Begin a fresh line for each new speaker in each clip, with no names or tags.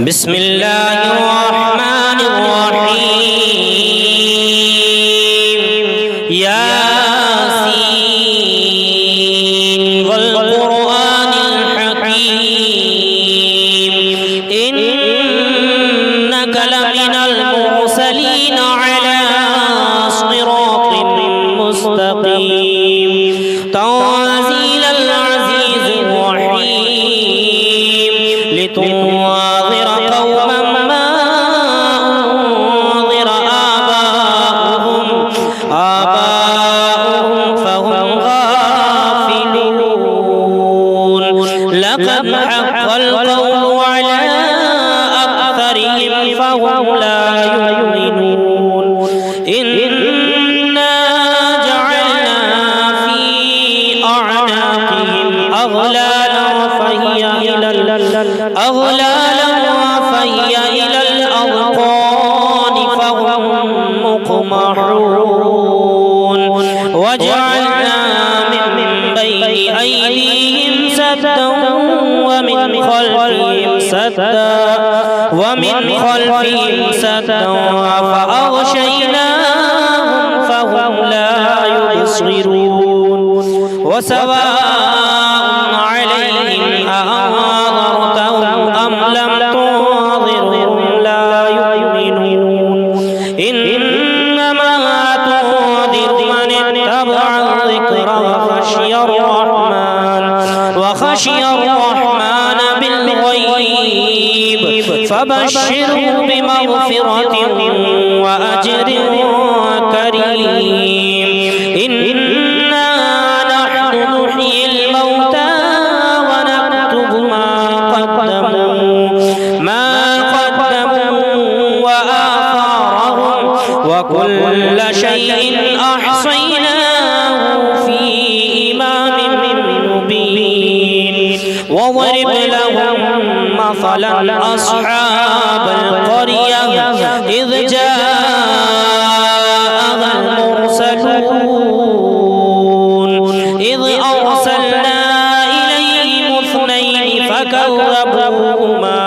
بسم الله الرحمن الرحيم ياسين والقرآن الحكيم إنك لمن المرسلين على صراط مستقيم تنزيل العزيز الرحيم لتنذر قوما ما أنذر آباؤهم فهم غافلون لقد حق القول على أكثرهم فهم لا يؤمنون إنا جعلنا في أعناقهم أغلالا فهي إلى الأذقان فهم مقمحون وجعلنا من بين أيديهم سدا ومن خلفهم سدا فأغشيناهم فهم لا يبصرون وسواء عليهم أأنذرتهم أم لم تنذرهم لا يؤمنون إنما تنذر من اتبع الذكر وخشي الرحمن بالغيب فبشره بمغفرة وأجر كريم إنا نحن نحيي الموتى ونكتب ما قدموا وآثارهم وكل شيء أحصيناه في إمام مبين واضرب لهم مثلا أصحاب القرية إذ جاءها المرسلون إذ أرسلنا إليهم اثنين فكذبوهما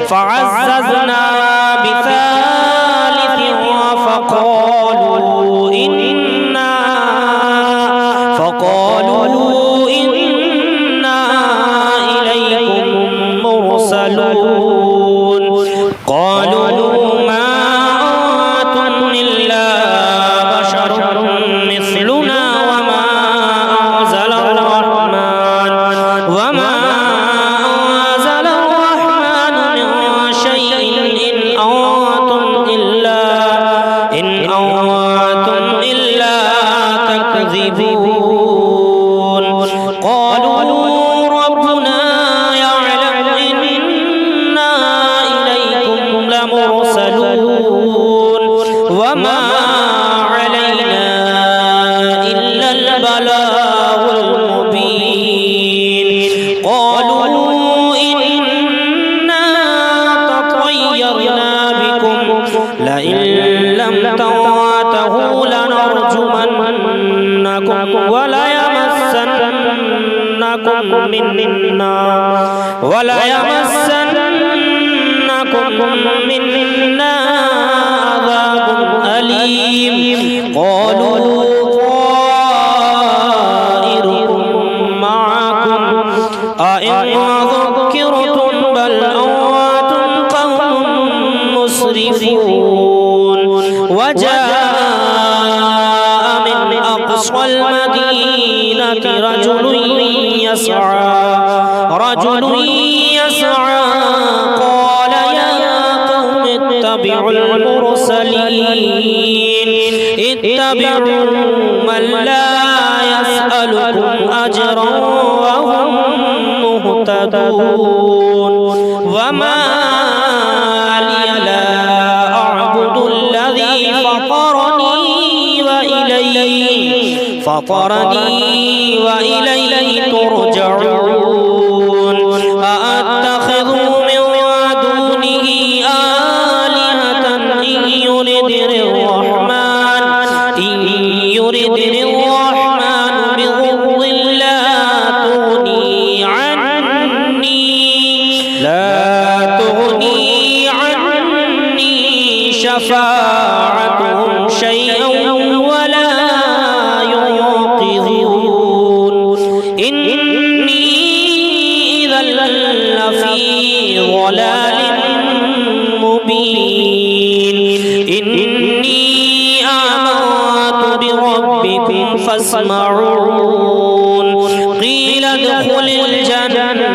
فعززنا بثالث فقالوا إنا إليكم مرسلون قالوا ما أنتم إلا بشر مثلنا وما أنزل الرحمن من شيء إن أنتم إلا تكذبون قالوا ربنا يعلم إنا إليكم لمرسلون وما علينا إلا البلاغ المبين قالوا إنا تطيرنا بكم لئن لم تنتهوا لنرجمنكم وليمسنكم منا عذاب أليم قالوا طائركم معكم أئن ذكرتم بل أنتم قوم مسرفون وجاء من أقصى المدينة رجل يسعى قال يا قوم اتبعوا من لا يسألكم أجرا وهم مهتدون وما لي لا أعبد الذي فطرني وإليه ترجعون أأتخذ من دونه آلهة إن يردني الرحمن بضر لا تغني عني لا تغني عني شفاعتهم شيئا ولا ينقذون إني إذا لفي ضلال مبين إني آمنت بربكم فاسمعون قيل ادخل الجنة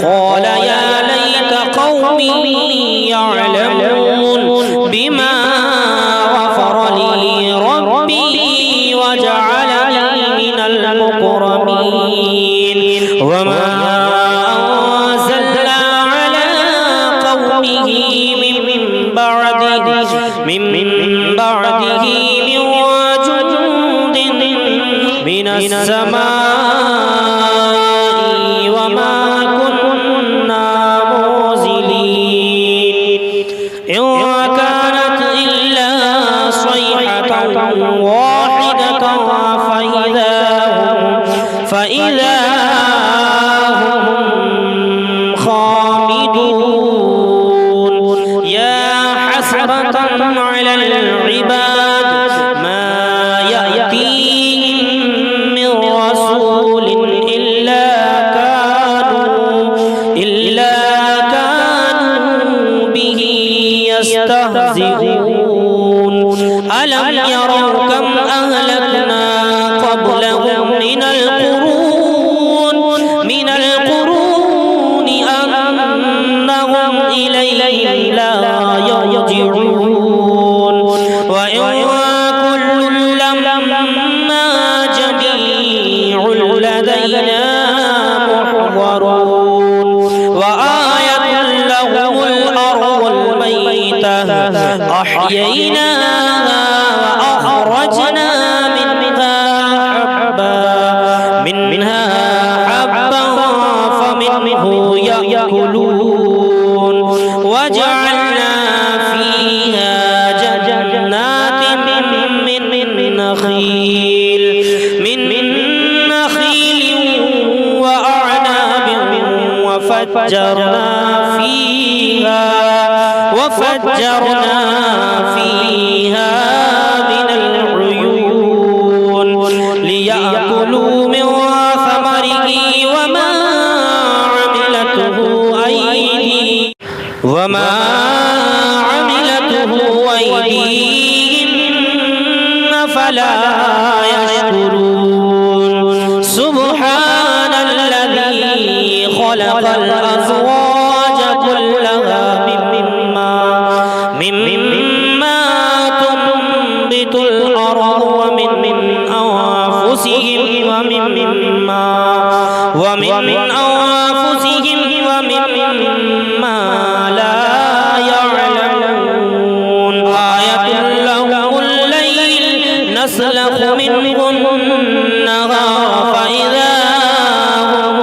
قال يا ليت قومي يعلمون بما غفر لي ربي وجعلني من المكرمين وما أنزلنا على قومه من بعده من جند من السماء وما كنا منزلين إن كانت إلا صيحة واحدة فإذا هم خامدون يا حسرة على العباد ما يأتيهم من رسول إلا كانوا به يستهزئون ألم يروا كم أهلكنا قبلهم من القرون أنهم إليه لا يرجعون وإن كل لما جميع لدينا محضرون وآية لهم الأرض الميتة أحييناها وأخرجنا منها حبا فمنه يأكلون وجعلنا فيها جنات من نخيل وأعناب وفجرنا فيها من العيون ليأكلوا من ثمره وما عملته أيديهم فلا يشكرون سبحان الذي خلق الأزواج كلها مما تنبت الأرض ومن أنفسهم ومما لا يعلمون آية لهم الليل نسلخ منه النهار فإذا هم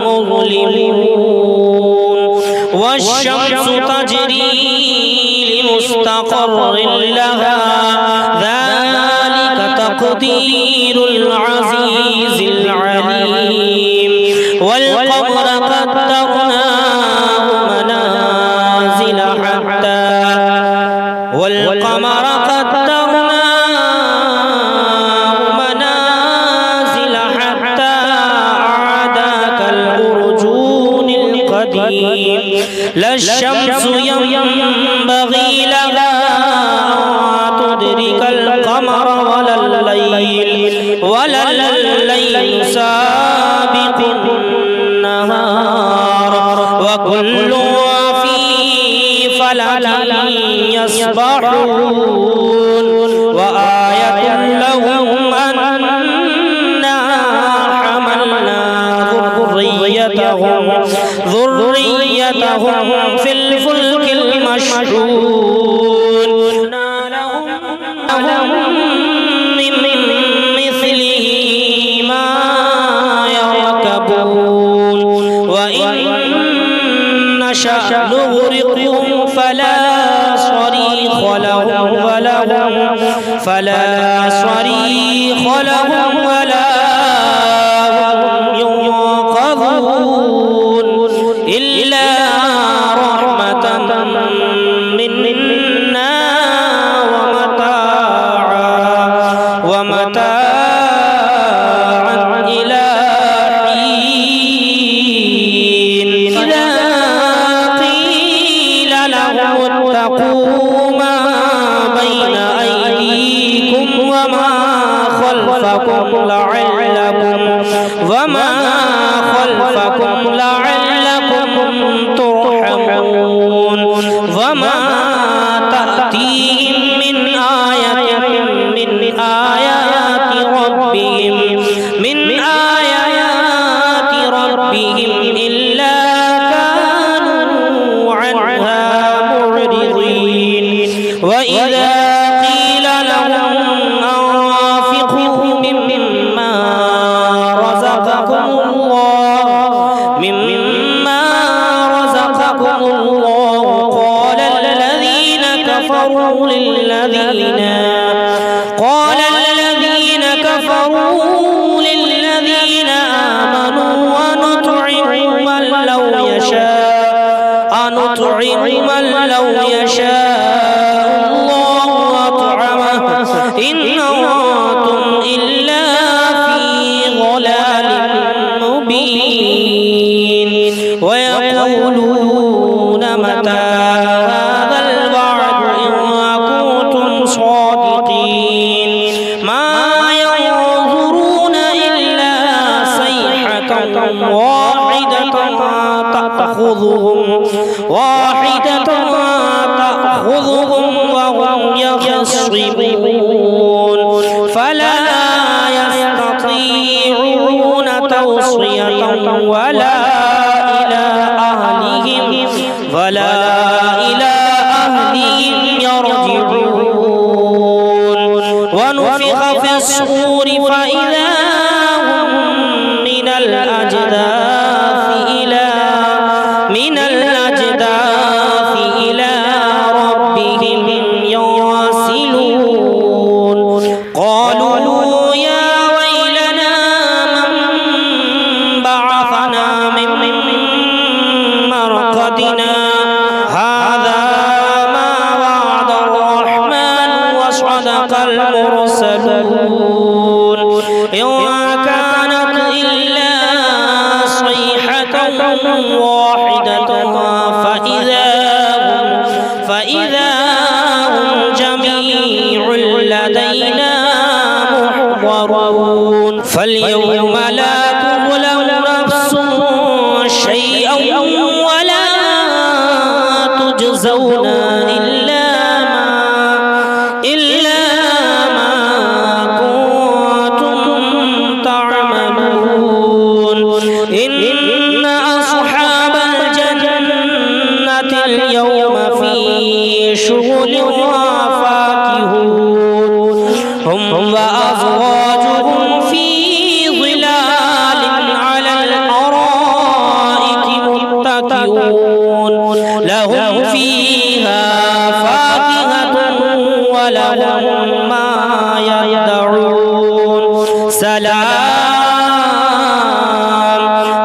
مظلمون والشمس تجري لمستقر لها ذلك تقدير العزيز العليم والقمر قدرناه منازل حتى عاد كالأرجون القديم لا الشمس ينبغي لها أن تدرك القمر ولا الليل سابق النهار وكل في فلك يسبحون وآية لهم أنا حملنا ذريتهم في الفلك المشحون لهم من مثله ما يركبون وإن نشأ نغرقهم فلا صريخ لهم ولا هم ينقذون إلا رحمة منا ومتاعا إلى حين إذا قيل لهم اتقوا ما بين أيديكم وما خلفكم لعلكم ترحمون وما تأتيهم من آية من آيات ربهم إلا كانوا عنها معرضين وإذا قيل لهم أنفقوا مما رزقكم الله قال الذين كفروا للذين آمنوا أنطعم من لو يشاء الله أطعمه إن أنتم إلا في ضلال مبين ويقولون متى هذا الوعد إن كنتم صادقين ما ينظرون إلا صيحة واحدة تأخذهم وهم يخصمون فلا يستطيعون توصية ولا إلى أهلهم يرجعون ونفخ في الصور فإذا هم من الأجداث إلى ربهم ينسلون قالوا يا ويلنا من بعثنا من مرقدنا هذا ما وعد الرحمن وصدق المرسلون إن كانت إلا صيحة واحدة فإذا هم جميع لدينا محضرون فاليوم لا تظلم نفس شيئا ولا تجزون إلا ما كنتم تعملون إن أصحاب الجنة اليوم في شغل فاكهون هم وأزواجهم في ظلال على الأرائك متكئون لهم فيها فاكهة ولهم ما يدعون سلام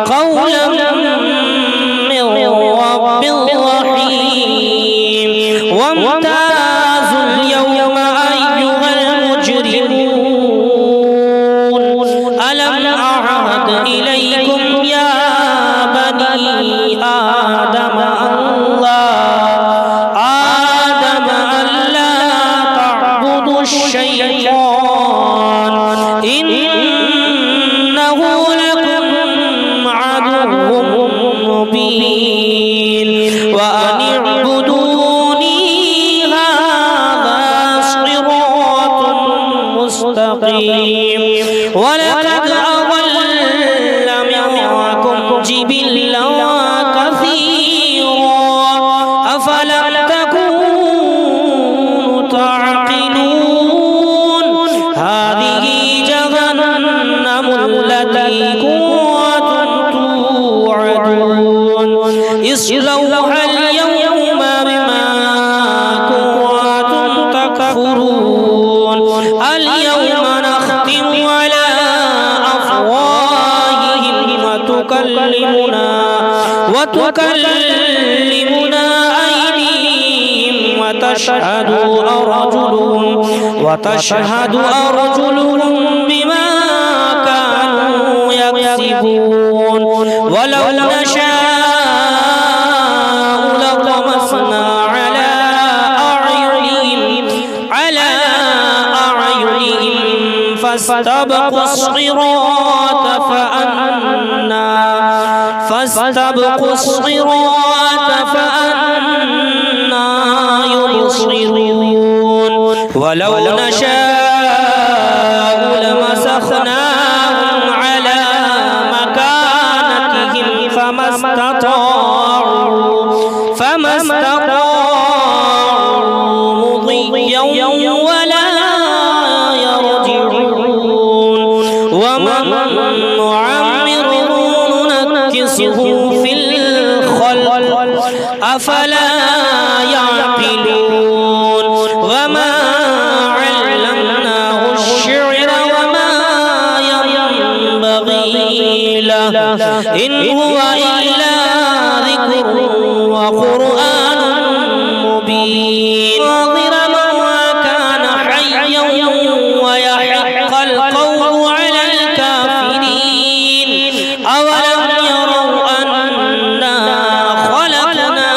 قولا من رب رحيم وامتازوا اليوم أيها المجرمون ألم أعهد إليكم يا بني آدم ألا تعبدوا الشيطان إنه لكم عدو مبين وأن اعبدوني هذا صراط مستقيم ولقد أضل منكم جبلا كثيرا أفلم تكونوا تعقلون هذه جهنم التي كنتم توعدون اصلوها اليوم بما كنتم تكفرون اليوم نختم على أفواههم وتكلمنا وتكلمنا أيديهم وتشهد أرجلهم بما كانوا يكسبون ولو نشاء لطمسنا على أعينهم فاستبقوا الصراط فأنا يبصرون ولو نشاء لمسخناهم على مكانتهم فما استطاعوا مضيا ولا يرجعون ومن نعمره ننكسه في الخلق أفلا يعقلون وما علمناه الشعر وما ينبغي له إن هو إلا ذكر وقرآن مبين ناظر ما كان حيا ويحق القول على الكافرين أولم يروا أنا خلقنا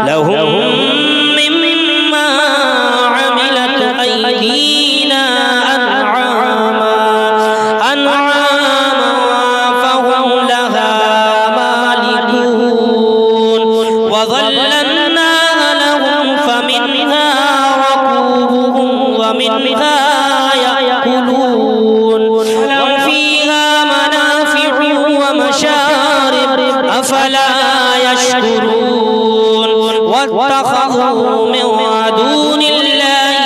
لهم مما عملت أيدينا أنعاما فهم لها مالكون وظللناها لهم فمنها ركوبهم ومنها يأكلون لهم فيها منافع ومشارب أفلا يشكرون واتخذوا من دون الله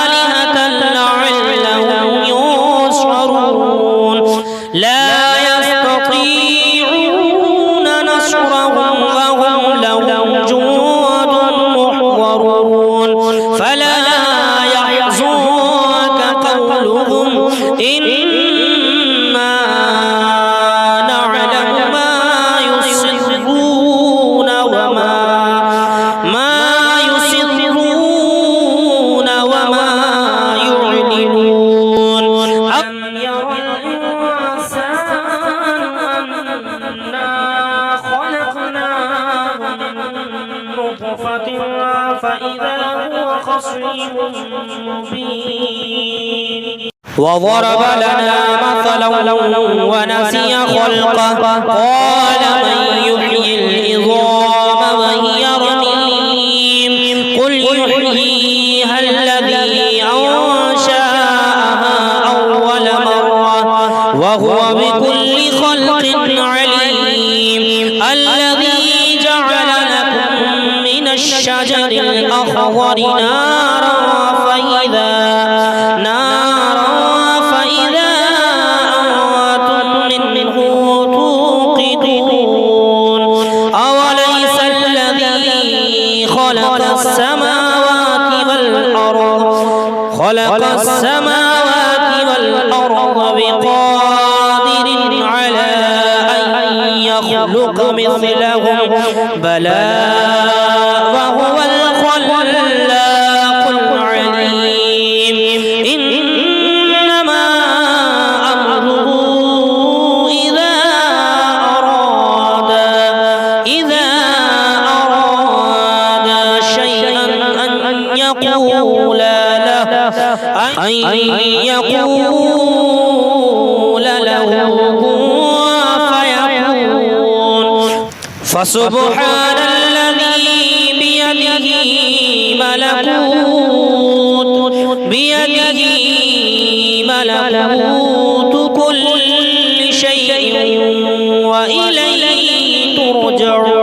آلهة لعلهم ينصرون لا يستطيعون نصرهم وهم لهم جند محضرون فلا يحزنك قولهم إنا نعلم ما يسرون وما يعلنون أم يرى الإنسان أنا خلقناه من نطفة فإذا هو خصيم مبين وضرب لنا مثلا ونسي خلقه قال من يحيي العظام وهي رميم قل يحييها الذي أنشأها أول مرة وهو بكل خلق عليم الذي جعل لكم من الشجر الأخضر نارا فإذا أنتم منه توقدون أوليس الذي خلق السماوات والأرض بقادر على أن يخلق مثلهم بلى وهو الخلاق العليم إنما أمره إذا أراد شيئا أن يقول له كن فيكون فسبحان الذي بيده ملكوت كل شيء وإليه ترجعون